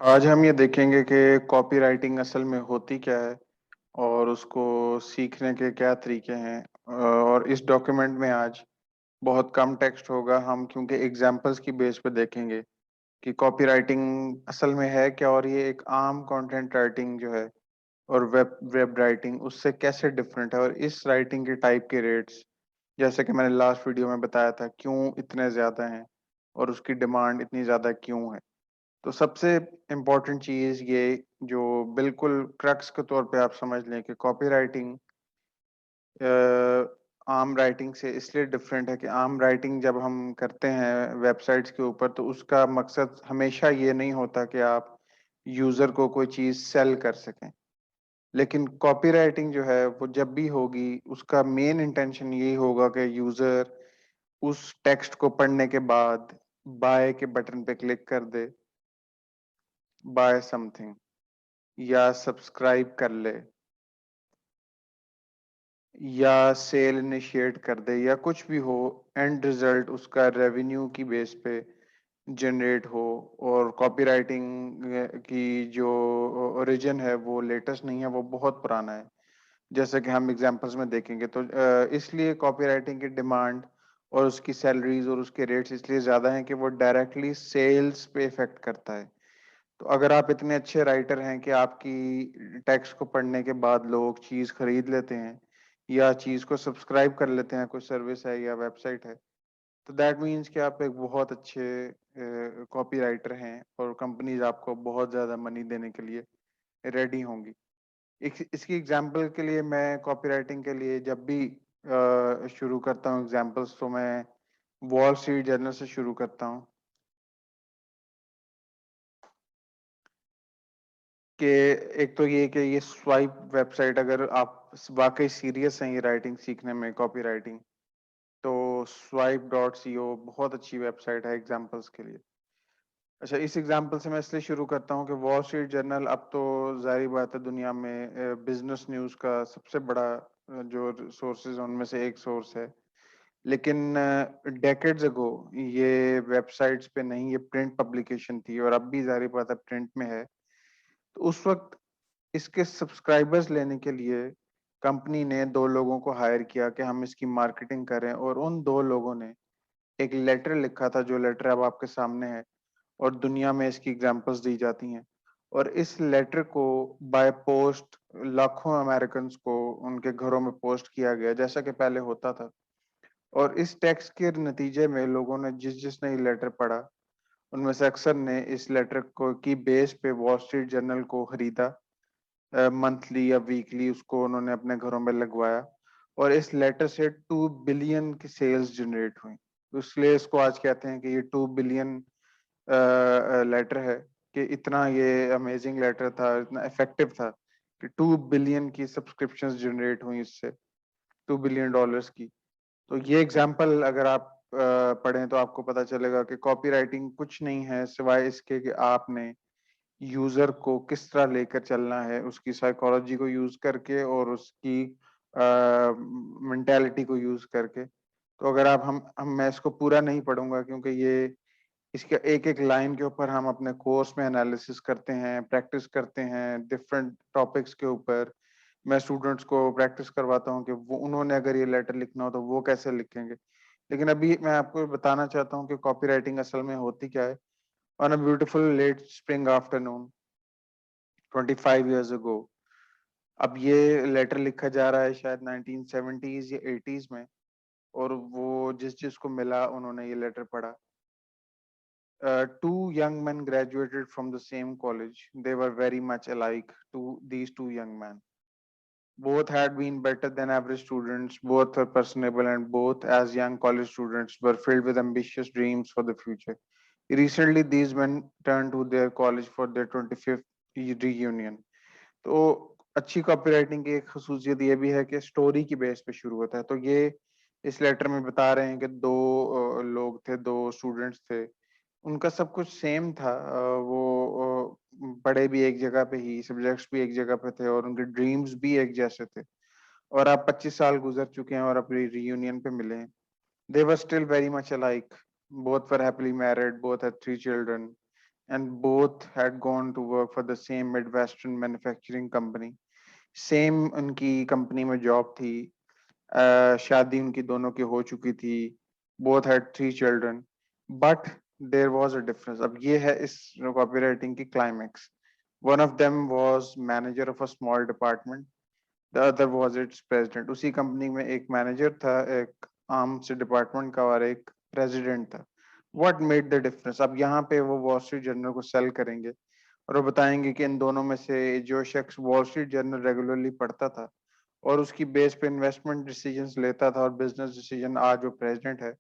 आज हम ये देखेंगे कि कॉपीराइटिंग असल में होती क्या है और उसको सीखने के क्या तरीके हैं। और इस डॉक्यूमेंट में आज बहुत कम टेक्स्ट होगा, हम क्योंकि एग्जांपल्स की बेस पे देखेंगे कि कॉपीराइटिंग असल में है क्या और ये एक आम कंटेंट राइटिंग जो है और वेब वेब राइटिंग उससे कैसे डिफरेंट है, और इस राइटिंग के टाइप के रेट्स जैसे कि मैंने लास्ट वीडियो में बताया था क्यों इतने ज़्यादा हैं और उसकी डिमांड इतनी ज़्यादा क्यों है। तो सबसे इम्पोर्टेंट चीज़ ये जो बिल्कुल क्रक्स के तौर पे आप समझ लें कि कॉपीराइटिंग आम राइटिंग से इसलिए डिफरेंट है कि आम राइटिंग जब हम करते हैं वेबसाइट्स के ऊपर तो उसका मकसद हमेशा ये नहीं होता कि आप यूज़र को कोई चीज़ सेल कर सकें। लेकिन कॉपीराइटिंग जो है वो जब भी होगी उसका मेन इंटेंशन यही होगा कि यूज़र उस टेक्स्ट को पढ़ने के बाद बाय के बटन पे क्लिक कर दे, बाय समथिंग, या सब्सक्राइब कर ले, या सेल इनिशिएट कर दे, या कुछ भी हो, एंड रिजल्ट उसका रेवेन्यू की बेस पे जनरेट हो। और कॉपीराइटिंग की जो ओरिजिन है वो लेटेस्ट नहीं है, वो बहुत पुराना है। जैसे कि हम एग्जांपल्स में देखेंगे तो इसलिए कॉपीराइटिंग की डिमांड और उसकी सैलरीज और उसके रेट्स इसलिए ज़्यादा हैं कि वो डायरेक्टली सेल्स पे इफेक्ट करता है। तो अगर आप इतने अच्छे राइटर हैं कि आपकी टेक्स्ट को पढ़ने के बाद लोग चीज़ खरीद लेते हैं या चीज़ को सब्सक्राइब कर लेते हैं, कोई सर्विस है या वेबसाइट है, तो दैट मीन्स कि आप एक बहुत अच्छे कॉपी राइटर हैं और कंपनीज आपको बहुत ज़्यादा मनी देने के लिए रेडी होंगी। इसकी एग्जांपल के लिए मैं कॉपी राइटिंग के लिए जब भी शुरू करता हूँ एग्जांपल्स, तो मैं वॉल स्ट्रीट जर्नल से शुरू करता हूँ कि एक तो ये कि ये स्वाइप वेबसाइट, अगर आप वाकई सीरियस हैं ये राइटिंग सीखने में, कॉपी राइटिंग, तो स्वाइप डॉट सी ओ बहुत अच्छी वेबसाइट है एग्जाम्पल्स के लिए। अच्छा, इस एग्जाम्पल से मैं इसलिए शुरू करता हूँ कि वॉल स्ट्रीट जर्नल अब तो जाहिर बात है दुनिया में बिजनेस न्यूज़ का सबसे बड़ा जो सोर्सेज उनमें से एक सोर्स है। लेकिन डेकेड्स अगो ये वेबसाइट्स पे नहीं, ये प्रिंट पब्लिकेशन थी और अब भी जाहिर बात है प्रिंट में है। तो उस वक्त इसके सब्सक्राइबर्स लेने के लिए कंपनी ने दो लोगों को हायर किया कि हम इसकी मार्केटिंग करें, और उन दो लोगों ने एक लेटर लिखा था, जो लेटर अब आपके सामने है और दुनिया में इसकी एग्जांपल्स दी जाती हैं। और इस लेटर को बाय पोस्ट लाखों अमेरिकन को उनके घरों में पोस्ट किया गया जैसा कि पहले होता था। और इस टैक्स के नतीजे में लोगों ने जिसने ये लेटर पढ़ा उनमें से अक्सर ने इस लेटर को की बेस पे वॉल स्ट्रीट जर्नल को खरीदा, मंथली या वीकली उसको उन्होंने अपने घरों में लगवाया, और इस लेटर से 2 बिलियन की सेल्स जनरेट हुई। तो इसलिए इसको आज कहते हैं कि ये 2 बिलियन लेटर है, कि इतना ये अमेजिंग लेटर था, इतना इफेक्टिव था कि 2 बिलियन की सब्सक्रिप्शंस जनरेट हुई इससे, $2 बिलियन की। तो ये एग्जाम्पल अगर आप पढ़ें तो आपको पता चलेगा कि कॉपीराइटिंग कुछ नहीं है सिवाय इसके कि आपने यूजर को किस तरह लेकर चलना है, उसकी साइकोलॉजी को यूज करके और उसकी मेंटालिटी को यूज करके। तो अगर आप हम मैं इसको पूरा नहीं पढ़ूंगा क्योंकि ये इसके एक एक लाइन के ऊपर हम अपने कोर्स में एनालिसिस करते हैं, प्रैक्टिस करते हैं डिफरेंट टॉपिक्स के ऊपर। मैं स्टूडेंट्स को प्रैक्टिस करवाता हूँ कि वो उन्होंने अगर ये लेटर लिखना हो तो वो कैसे लिखेंगे। लेकिन अभी मैं आपको बताना चाहता हूँ कि कॉपीराइटिंग असल में होती क्या है। On a beautiful late spring afternoon 25 years ago, अब ये लेटर लिखा जा रहा है शायद 1970s या 80s में, और वो जिस जिसको मिला उन्होंने ये लेटर पढ़ा। Two young men graduated from the same college. They were very much alike to these two young men. Both had been better than average students, both were personable, and both, as young college students, were filled with ambitious dreams for the future. Recently, these men turned to their college for their 25th reunion. तो अच्छी copywriting की एक खसूसियत ये भी है कि story की base पे शुरू होता है। तो ये इस लेटर में बता रहे हैं कि दो लोग थे, दो स्टूडेंट्स थे, उनका सब कुछ सेम था। वो पढ़े भी एक जगह पे ही, सब्जेक्ट्स भी एक जगह पे थे, और उनके ड्रीम्स भी एक जैसे थे। और अब 25 साल गुजर चुके हैं और अपनी रियूनियन पे मिले हैं। They were still very much alike, both were happily married, both had 3 children, and both had gone to work for the same Midwestern manufacturing company. Same उनकी कंपनी में जॉब थी। शादी उनकी दोनों की हो चुकी थी। Both had 3 children, but there was a difference. अब ये है इस कॉपीराइटिंग की climax. One of them was manager of a small department, the other was its president. उसी कंपनी में एक मैनेजर था, एक आर्म से डिपार्टमेंट का, और एक प्रेसिडेंट था। What made the difference? अब यहाँ पे वो वॉल स्ट्रीट जर्नल को सेल करेंगे और वो बताएंगे कि इन दोनों में से जो शख्स वॉल स्ट्रीट जर्नल रेगुलरली पढ़ता था और उसकी बेस पे इन्वेस्टमेंट डिसीजंस लेता था और बिजनेस डिसीजन, आज वो प्रेसिडेंट है।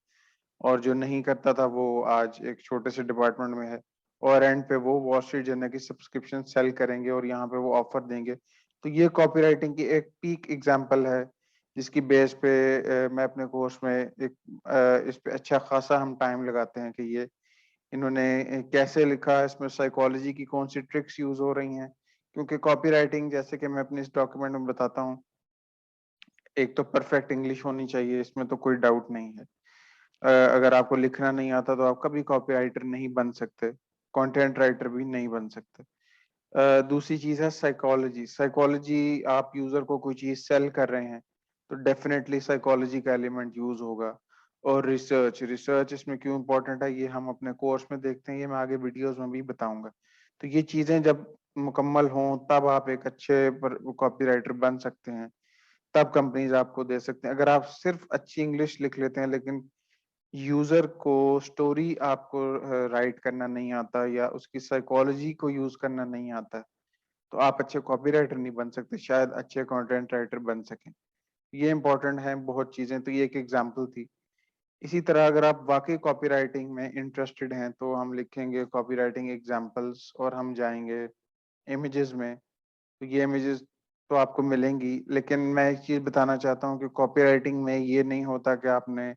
और जो नहीं करता था वो आज एक छोटे से डिपार्टमेंट में है। और एंड पे वो वॉल स्ट्रीट जर्नल की सब्सक्रिप्शन सेल करेंगे और यहाँ पे वो ऑफर देंगे। तो ये कॉपीराइटिंग की एक पीक एग्जांपल है, जिसकी बेस पे मैं अपने कोर्स में एक इस पे अच्छा खासा हम टाइम लगाते हैं कि ये इन्होंने कैसे लिखा, इसमें साइकोलॉजी की कौन सी ट्रिक्स यूज हो रही हैं। क्योंकि कॉपीराइटिंग, जैसे कि मैं अपने इस डॉक्यूमेंट में बताता हूँ, एक तो परफेक्ट इंग्लिश होनी चाहिए, इसमें तो कोई डाउट नहीं है। अगर आपको लिखना नहीं आता तो आप कभी कॉपी राइटर नहीं बन सकते, कंटेंट राइटर भी नहीं बन सकते। दूसरी चीज है साइकोलॉजी। साइकोलॉजी, आप यूजर को कोई चीज सेल कर रहे हैं तो डेफिनेटली साइकोलॉजी का एलिमेंट यूज होगा। और रिसर्च, रिसर्च इसमें क्यों इंपॉर्टेंट है ये हम अपने कोर्स में देखते हैं, ये मैं आगे वीडियोस में भी बताऊंगा। तो ये चीजें जब मुकम्मल हों तब आप एक अच्छे कॉपी राइटर बन सकते हैं, तब कंपनीज आपको दे सकते हैं। अगर आप सिर्फ अच्छी इंग्लिश लिख लेते हैं लेकिन यूजर को स्टोरी आपको राइट करना नहीं आता या उसकी साइकोलॉजी को यूज करना नहीं आता, तो आप अच्छे कॉपीराइटर नहीं बन सकते, शायद अच्छे कंटेंट राइटर बन सकें। ये इंपॉर्टेंट है बहुत चीजें। तो ये एक एग्जांपल थी। इसी तरह अगर आप वाकई कॉपीराइटिंग में इंटरेस्टेड हैं तो हम लिखेंगे कॉपीराइटिंग एग्जांपल्स और हम जाएंगे इमेजेस में। तो ये इमेजेस तो आपको मिलेंगी, लेकिन मैं एक चीज बताना चाहता हूँ कि कॉपीराइटिंग में ये नहीं होता कि आपने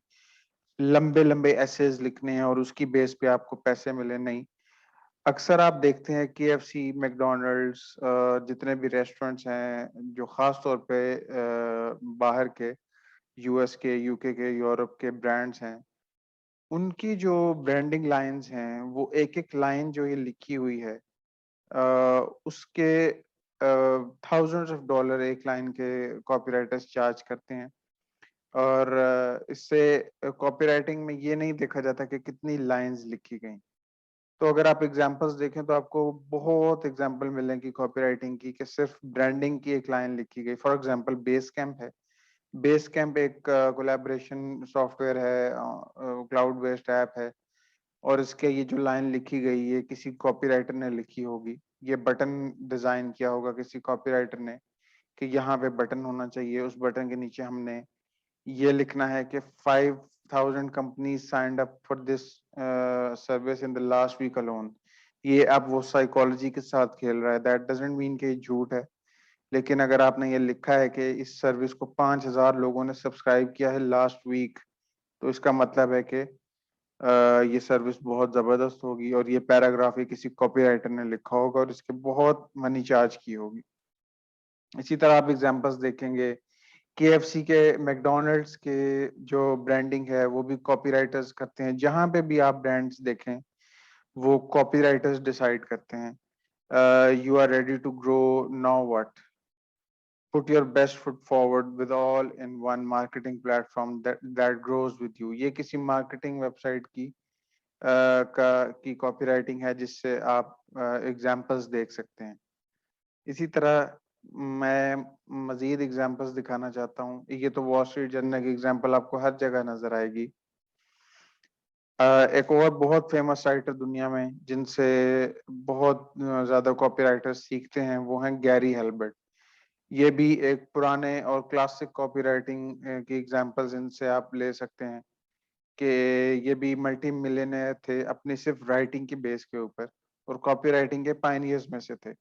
लंबे लंबे एसेज लिखने हैं और उसकी बेस पे आपको पैसे मिले, नहीं। अक्सर आप देखते हैं केएफसी, मैकडॉनल्ड्स, जितने भी रेस्टोरेंट्स हैं जो खास तौर पे बाहर के, यूएस के, यूके के, यूरोप के ब्रांड्स हैं, उनकी जो ब्रांडिंग लाइंस हैं वो एक एक लाइन जो ये लिखी हुई है, उसके थाउजेंड्स ऑफ डॉलर एक लाइन के कॉपीराइटर्स चार्ज करते हैं। और इससे कॉपीराइटिंग में ये नहीं देखा जाता कि कितनी लाइंस लिखी गई। तो अगर आप एग्जांपल्स देखें तो आपको बहुत एग्जांपल मिलेंगे कॉपीराइटिंग की कि सिर्फ ब्रांडिंग की एक लाइन लिखी गई। फॉर एग्जांपल बेस कैंप है। बेस कैंप एक कोलैबोरेशन सॉफ्टवेयर है, क्लाउड बेस्ड ऐप है, और इसके ये जो लाइन लिखी गई है किसी कॉपीराइटर ने लिखी होगी। ये बटन डिजाइन किया होगा किसी कॉपीराइटर ने कि यहाँ पे बटन होना चाहिए, उस बटन के नीचे हमने ये लिखना है कि 5,000 companies signed up for this service in the last week alone. ये अब वो साइकोलॉजी के साथ खेल रहा है। दैट डजंट मीन कि ये झूठ है, लेकिन अगर आपने ये लिखा है कि इस सर्विस को 5,000 लोगों ने सब्सक्राइब किया है लास्ट वीक, तो इसका मतलब है कि ये सर्विस बहुत जबरदस्त होगी, और ये पैराग्राफ ही किसी कॉपीराइटर ने लिखा होगा और इसके बहुत मनी चार्ज की होगी। इसी तरह आप एग्जांपल्स देखेंगे केएफसी के, मैकडॉनल्ड्स के जो ब्रांडिंग है वो भी कॉपीराइटर्स करते हैं। जहां पे भी आप ब्रांड्स देखें वो कॉपीराइटर्स डिसाइड करते हैं। You are ready to grow, now what, put your best foot forward with all in one marketing platform that grows with you. ये किसी मार्केटिंग वेबसाइट की की कॉपीराइटिंग है, जिससे आप एग्जांपल्स देख सकते हैं। इसी तरह मैं मजीद एग्जांपल्स दिखाना चाहता हूँ। ये तो वॉल स्ट्रीट जर्नल की एग्जांपल आपको हर जगह नजर आएगी। एक और बहुत फेमस राइटर दुनिया में जिनसे बहुत ज्यादा कॉपीराइटर सीखते हैं वो हैं गैरी हेल्बर्ट। ये भी एक पुराने और क्लासिक कॉपीराइटिंग की एग्जांपल्स इनसे आप ले सकते हैं कि ये भी मल्टी मिलियनेयर थे अपनी सिर्फ राइटिंग की बेस के ऊपर, और कॉपी राइटिंग के पायनियर्स में से थे।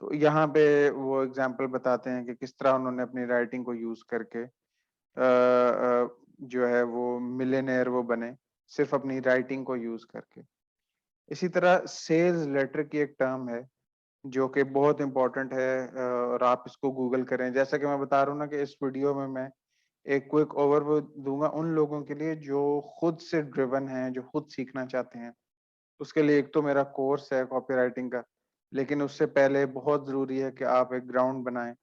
तो यहाँ पे वो एग्जाम्पल बताते हैं कि किस तरह उन्होंने अपनी राइटिंग को यूज करके जो है वो मिलियनेयर वो बने, सिर्फ अपनी राइटिंग को यूज करके। इसी तरह सेल्स लेटर की एक टर्म है जो कि बहुत इंपॉर्टेंट है, और आप इसको गूगल करें। जैसा कि मैं बता रहा हूँ ना कि इस वीडियो में मैं एक क्विक ओवरव्यू दूंगा उन लोगों के लिए जो खुद से ड्रिवन हैं, जो खुद सीखना चाहते हैं। उसके लिए एक तो मेरा कोर्स है कॉपीराइटिंग का, लेकिन उससे पहले बहुत ज़रूरी है कि आप एक ग्राउंड बनाएँ।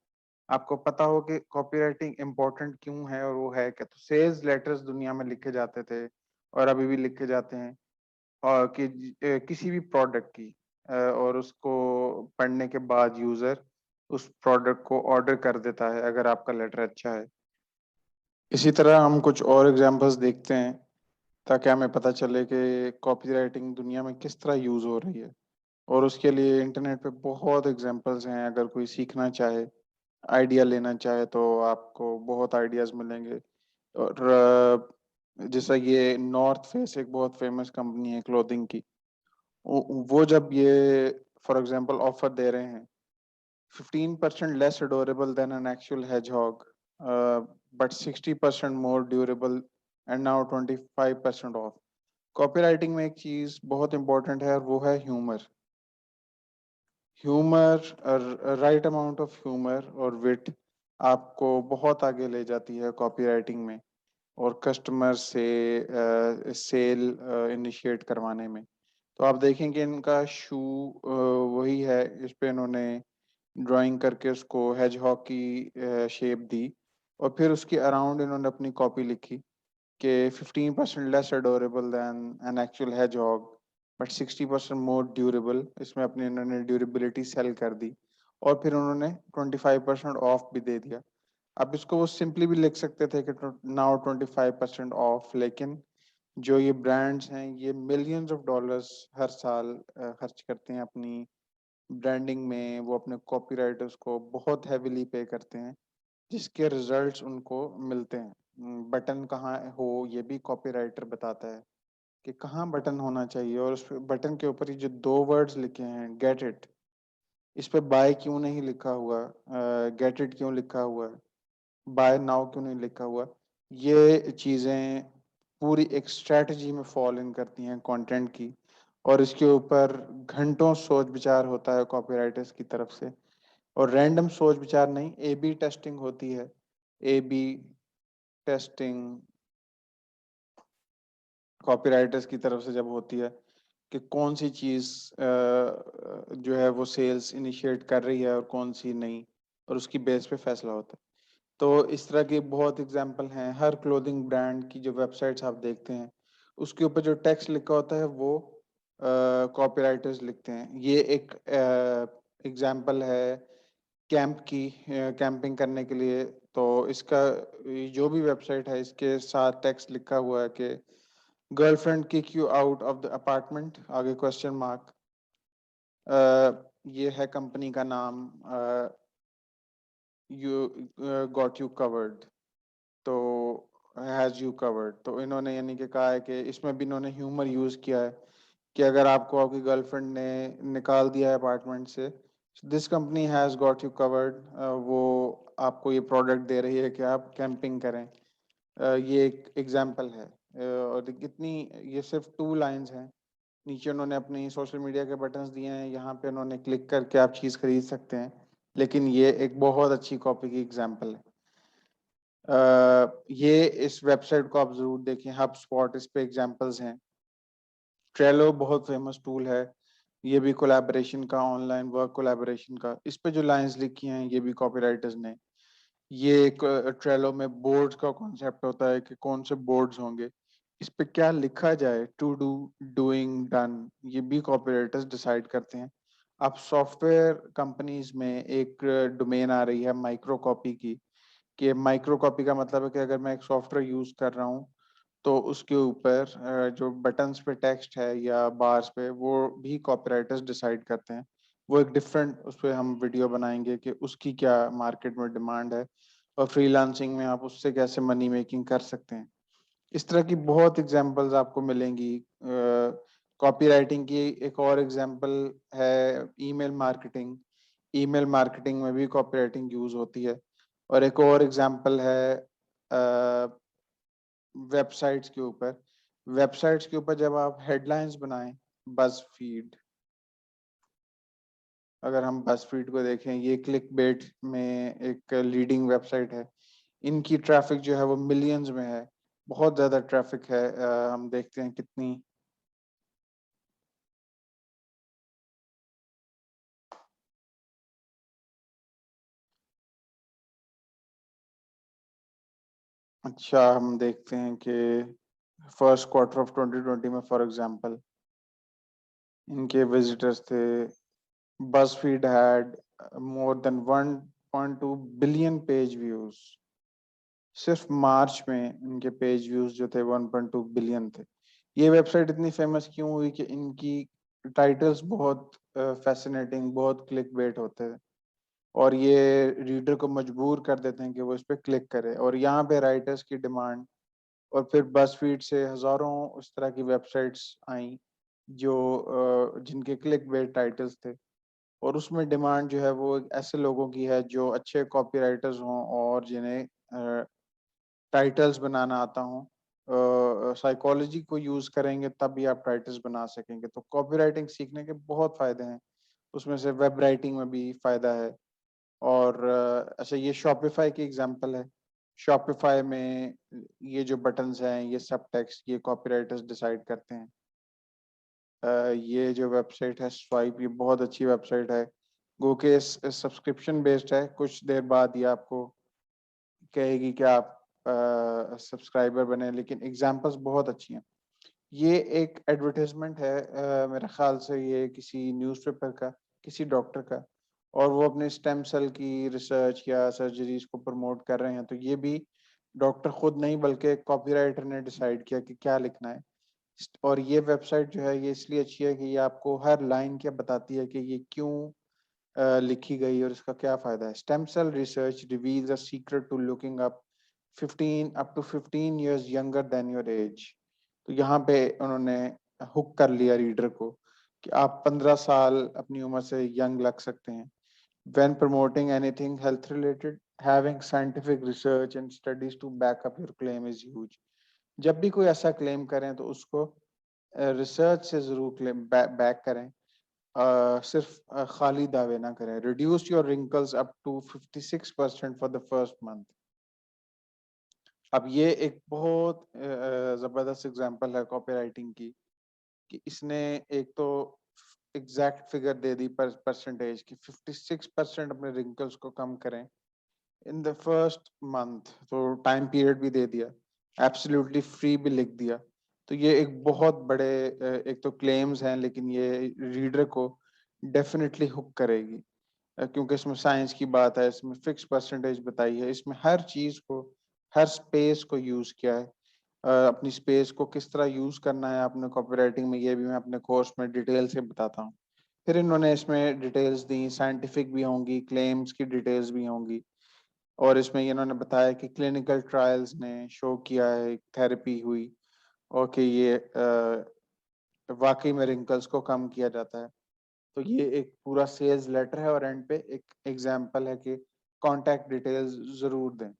आपको पता हो कि कॉपीराइटिंग इम्पोर्टेंट क्यों है और वो है क्या? तो सेल्स लेटर्स दुनिया में लिखे जाते थे और अभी भी लिखे जाते हैं, और कि किसी भी प्रोडक्ट की और उसको पढ़ने के बाद यूज़र उस प्रोडक्ट को ऑर्डर कर देता है अगर आपका लेटर अच्छा है। इसी तरह हम कुछ और एग्जांपल्स देखते हैं ताकि हमें पता चले कि कॉपीराइटिंग दुनिया में किस तरह यूज़ हो रही है। और उसके लिए इंटरनेट पे बहुत एग्जांपल्स हैं, अगर कोई सीखना चाहे, आइडिया लेना चाहे तो आपको बहुत आइडियाज़ मिलेंगे। और जैसा ये नॉर्थ फेस एक बहुत फेमस कंपनी है क्लोथिंग की, वो जब ये फॉर एग्जांपल ऑफर दे रहे हैं 15% less adorable than an actual hedgehog, but 60% more durable and now 25% off. Copywriting में एक चीज बहुत इंपॉर्टेंट है और वो है humour. Humour, right amount of humour और विट आपको बहुत आगे ले जाती है कॉपीराइटिंग में और कस्टमर से सेल इनिशिएट करवाने में। तो आप देखेंगे इनका शू वही है, इस पे इन्होंने ड्राइंग करके उसको हेजहॉग की शेप दी और फिर उसके अराउंड इन्होंने अपनी कॉपी लिखी कि 15% less adorable than an actual hedgehog but 60% more durable. इसमें अपनी इन्होंने ड्यूरेबिलिटी सेल कर दी और फिर उन्होंने 25% ऑफ भी दे दिया। अब इसको वो सिंपली भी लिख सकते थे कि नाउ 25% ऑफ, लेकिन जो ये ब्रांड्स हैं ये मिलियंस ऑफ डॉलर्स हर साल खर्च करते हैं अपनी ब्रांडिंग में, वो अपने कॉपीराइटर्स को बहुत हैविली पे करते हैं जिसके रिजल्ट्स उनको मिलते हैं। बटन कहाँ हो ये भी कॉपीराइटर बताता है कि कहाँ बटन होना चाहिए, और उस बटन के ऊपर ये जो दो वर्ड्स लिखे हैं गेट इट, इस पे बाय क्यों नहीं लिखा हुआ, गेट इट क्यों लिखा हुआ है, बाय नाउ क्यों नहीं लिखा हुआ। ये चीज़ें पूरी एक स्ट्रेटजी में फॉल इन करती हैं कंटेंट की, और इसके ऊपर घंटों सोच विचार होता है कॉपीराइटर्स की तरफ से। और रैंडम सोच विचार नहीं, ए बी टेस्टिंग होती है। ए बी टेस्टिंग कॉपीराइटर्स की तरफ से जब होती है कि कौन सी चीज़ जो है वो सेल्स इनिशिएट कर रही है और कौन सी नहीं, और उसकी बेस पे फैसला होता है। तो इस तरह के बहुत एग्जांपल हैं। हर क्लोथिंग ब्रांड की जो वेबसाइट्स आप देखते हैं उसके ऊपर जो टेक्स्ट लिखा होता है वो कॉपीराइटर्स लिखते हैं। ये एक एग्जांपल है कैंप की, कैंपिंग करने के लिए। तो इसका जो भी वेबसाइट है इसके साथ टेक्स्ट लिखा हुआ है कि girlfriend kick you out of the apartment, आगे क्वेश्चन मार्क। ये है कंपनी का नाम, यू गॉट यू कवर्ड, तो हैज यू कवर्ड। तो इन्होंने यानी कि कहा है कि इसमें भी इन्होंने ह्यूमर यूज किया है कि अगर आपको आपकी गर्लफ्रेंड ने निकाल दिया है अपार्टमेंट से, this company has got you covered, वो आपको ये प्रोडक्ट दे रही है कि आप कैंपिंग करें। ये एक एग्जाम्पल है। और कितनी, ये सिर्फ 2 लाइंस हैं। नीचे उन्होंने अपनी सोशल मीडिया के बटन्स दिए हैं, यहाँ पे उन्होंने क्लिक करके आप चीज़ खरीद सकते हैं, लेकिन ये एक बहुत अच्छी कॉपी की एग्जाम्पल है। ये इस वेबसाइट को आप जरूर देखें, हब स्पॉट, इस पे एग्जांपल्स हैं। ट्रेलो बहुत फेमस टूल है, ये भी कोलैबोरेशन का, ऑनलाइन वर्क कोलैबोरेशन का। इस पे जो लाइंस लिखी हैं ये भी कॉपीराइटर्स ने। ये एक ट्रेलो में बोर्ड्स का कॉन्सेप्ट होता है कि कौन से बोर्ड्स होंगे, इस पे क्या लिखा जाए, टू डू, डूइंग, डन, ये भी कॉपीराइटर्स डिसाइड करते हैं। अब सॉफ्टवेयर कंपनीज में एक डोमेन आ रही है माइक्रो कॉपी की, कि माइक्रो कॉपी का मतलब है कि अगर मैं एक सॉफ्टवेयर यूज कर रहा हूँ तो उसके ऊपर जो बटन्स पे टेक्स्ट है या बार्स पे, वो भी कॉपीराइटर्स डिसाइड करते हैं। वो एक डिफरेंट, उस पर हम वीडियो बनाएंगे कि उसकी क्या मार्केट में डिमांड है और फ्रीलांसिंग में आप उससे कैसे मनी मेकिंग कर सकते हैं। इस तरह की बहुत एग्जांपल्स आपको मिलेंगी। कॉपीराइटिंग की एक और एग्जांपल है ईमेल मार्केटिंग। ईमेल मार्केटिंग में भी कॉपीराइटिंग यूज होती है। और एक और एग्जांपल है वेबसाइट्स के ऊपर। वेबसाइट्स के ऊपर जब आप हेडलाइंस बनाएं, बज़ फीड, अगर हम बज़ फीड को देखें, ये क्लिक बेट में एक लीडिंग वेबसाइट है। इनकी ट्रैफिक जो है वो मिलियंस में है, बहुत ज़्यादा ट्रैफिक है। हम देखते हैं कितनी अच्छा, हम देखते हैं कि फर्स्ट क्वार्टर ऑफ 2020 में फॉर एग्जांपल इनके विजिटर्स थे, BuzzFeed had more than 1.2 billion page views. सिर्फ मार्च में इनके पेज व्यूज जो थे 1.2 बिलियन थे। ये वेबसाइट इतनी फेमस क्यों हुई कि इनकी टाइटल्स बहुत फैसिनेटिंग, बहुत क्लिक बेट होते हैं और ये रीडर को मजबूर कर देते हैं कि वो इस पे क्लिक करे। और यहाँ पे राइटर्स की डिमांड, और फिर बसफीड से हजारों उस तरह की वेबसाइट्स आई जो जिनके क्लिक बेट टाइटल्स थे, और उसमें डिमांड जो है वो ऐसे लोगों की है जो अच्छे कॉपी राइटर्स हों और जिन्हें टाइटल्स बनाना आता हो। साइकोलॉजी को यूज करेंगे तब भी आप टाइटल्स बना सकेंगे। तो कॉपी राइटिंग सीखने के बहुत फायदे हैं, उसमें से वेब राइटिंग में भी फायदा है। और अच्छा, ये शॉपिफाई की एग्जांपल है। शॉपिफाई में ये जो बटन्स हैं, ये सब टेक्स्ट, ये कॉपी राइटर्स डिसाइड करते हैं। ये जो वेबसाइट है स्वाइप, ये बहुत अच्छी वेबसाइट है। गो के सब्सक्रिप्शन बेस्ड है, कुछ देर बाद ये आपको कहेगी कि आप सब्सक्राइबर बने, लेकिन एग्जांपल्स बहुत अच्छी हैं। ये एक एडवर्टाइजमेंट है, मेरे ख्याल से ये किसी न्यूज़पेपर का, किसी डॉक्टर का, और वो अपने स्टेम सेल की रिसर्च या सर्जरीज को प्रमोट कर रहे हैं। तो ये भी डॉक्टर खुद नहीं बल्कि कॉपीराइटर ने डिसाइड किया कि क्या लिखना है। और ये वेबसाइट जो है ये इसलिए अच्छी है कि ये आपको हर लाइन क्या बताती है कि ये क्यों लिखी गई और इसका क्या फायदा है। Stem cell research reveals a secret to looking up 15 years younger than your age. तो यहाँ पे उन्होंने हुक कर लिया रीडर को कि आप 15 साल अपनी उम्र से यंग लग सकते हैं। When promoting anything health related, having scientific research and studies to back up your claim is huge. जब भी कोई ऐसा क्लेम करें तो उसको रिसर्च से जरूर क्लेम बैक करें। सिर्फ खाली दावे ना करें। Reduce your wrinkles up to 56% for the first month. अब ये एक बहुत जबरदस्त एग्जांपल है कॉपी राइटिंग की, कि इसने एक तो exact figure they the percentage की, 56% अपने रिंकल्स को कम करें इन द फर्स्ट मंथ। तो टाइम पीरियड भी दे दिया, एब्सोल्युटली फ्री भी लिख दिया। तो ये एक बहुत बड़े एक तो क्लेम्स हैं, लेकिन ये रीडर को डेफिनेटली हुक करेगी, क्योंकि इसमें साइंस की बात है, इसमें फिक्स परसेंटेज बताई है, इसमें हर चीज को, हर स्पेस को यूज किया है। अपनी स्पेस को किस तरह यूज करना है आपने कॉपी राइटिंग में, ये भी मैं अपने कोर्स में डिटेल से बताता हूँ। फिर इन्होंने इसमें डिटेल्स दी, साइंटिफिक भी होंगी, क्लेम्स की डिटेल्स भी होंगी। और इसमें इन्होंने बताया कि क्लिनिकल ट्रायल्स ने शो किया है, थेरेपी हुई और कि ये वाकई में रिंकल्स को कम किया जाता है। तो ये एक पूरा सेल्स लेटर है और एंड पे एक एग्जाम्पल है कि कांटेक्ट डिटेल्स जरूर दें।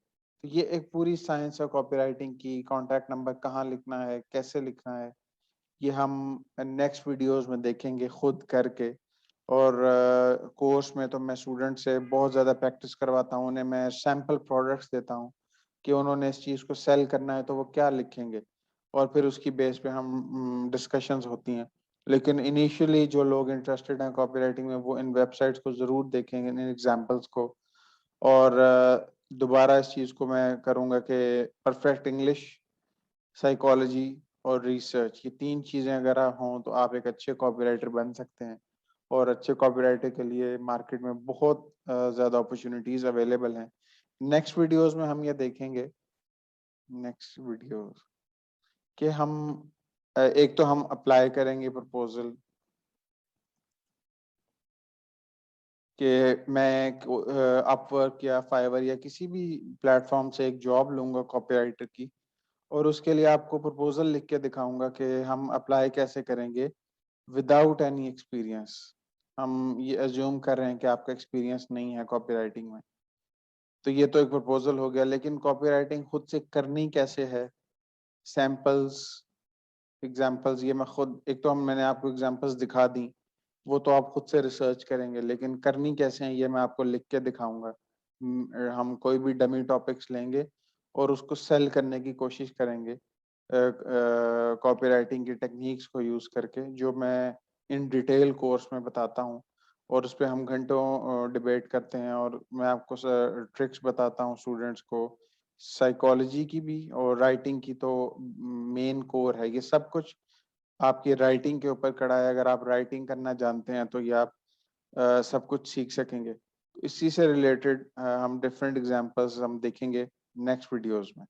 तो ये एक पूरी साइंस है कॉपीराइटिंग की। कांटेक्ट नंबर कहाँ लिखना है, कैसे लिखना है, ये हम नेक्स्ट वीडियोस में देखेंगे खुद करके। और कोर्स में तो मैं स्टूडेंट से बहुत ज़्यादा प्रैक्टिस करवाता हूँ, उन्हें मैं सैम्पल प्रोडक्ट्स देता हूँ कि उन्होंने इस चीज़ को सेल करना है तो वो क्या लिखेंगे, और फिर उसकी बेस पे हम डिस्कशंस होती हैं। लेकिन इनिशियली जो लोग इंटरेस्टेड हैं कॉपीराइटिंग में, वो इन वेबसाइट्स को ज़रूर देखेंगे, इन एग्जाम्पल्स को। और दोबारा इस चीज़ को मैं करूँगा कि परफेक्ट इंग्लिश, साइकोलॉजी और रिसर्च, ये तीन चीजें अगर हों तो आप एक अच्छे कॉपीराइटर बन सकते हैं। और अच्छे कॉपीराइटर के लिए मार्केट में बहुत ज्यादा अपॉर्चुनिटीज अवेलेबल हैं। नेक्स्ट वीडियोस में हम ये देखेंगे, नेक्स्ट वीडियोस, कि हम एक तो हम अप्लाई करेंगे प्रपोजल कि मैं अपवर्क या फाइवर या किसी भी प्लेटफॉर्म से एक जॉब लूंगा कॉपीराइटर की, और उसके लिए आपको प्रपोजल लिख के दिखाऊंगा कि हम अप्लाई कैसे करेंगे विदाउट एनी एक्सपीरियंस। हम ये अज्यूम कर रहे हैं कि आपका एक्सपीरियंस नहीं है कॉपीराइटिंग में। तो ये तो एक प्रपोजल हो गया, लेकिन कॉपीराइटिंग खुद से करनी कैसे है, सैम्पल्स, एग्जाम्पल्स, ये मैं खुद, एक तो हम मैंने आपको एग्जाम्पल्स दिखा दी, वो तो आप खुद से रिसर्च करेंगे, लेकिन करनी कैसे है ये मैं आपको लिख के दिखाऊंगा। हम कोई भी डमी टॉपिक्स लेंगे और उसको सेल करने की कोशिश करेंगे कॉपीराइटिंग की टेक्निक्स को यूज करके, जो मैं इन डिटेल कोर्स में बताता हूँ। और उस पर हम घंटों डिबेट करते हैं और मैं आपको ट्रिक्स बताता हूँ स्टूडेंट्स को साइकोलॉजी की भी और राइटिंग की तो मेन कोर है। ये सब कुछ आपकी राइटिंग के ऊपर खड़ा है। अगर आप राइटिंग करना जानते हैं तो ये आप सब कुछ सीख सकेंगे। इसी से रिलेटेड हम डिफरेंट एग्जांपल्स हम देखेंगे नेक्स्ट वीडियोस में।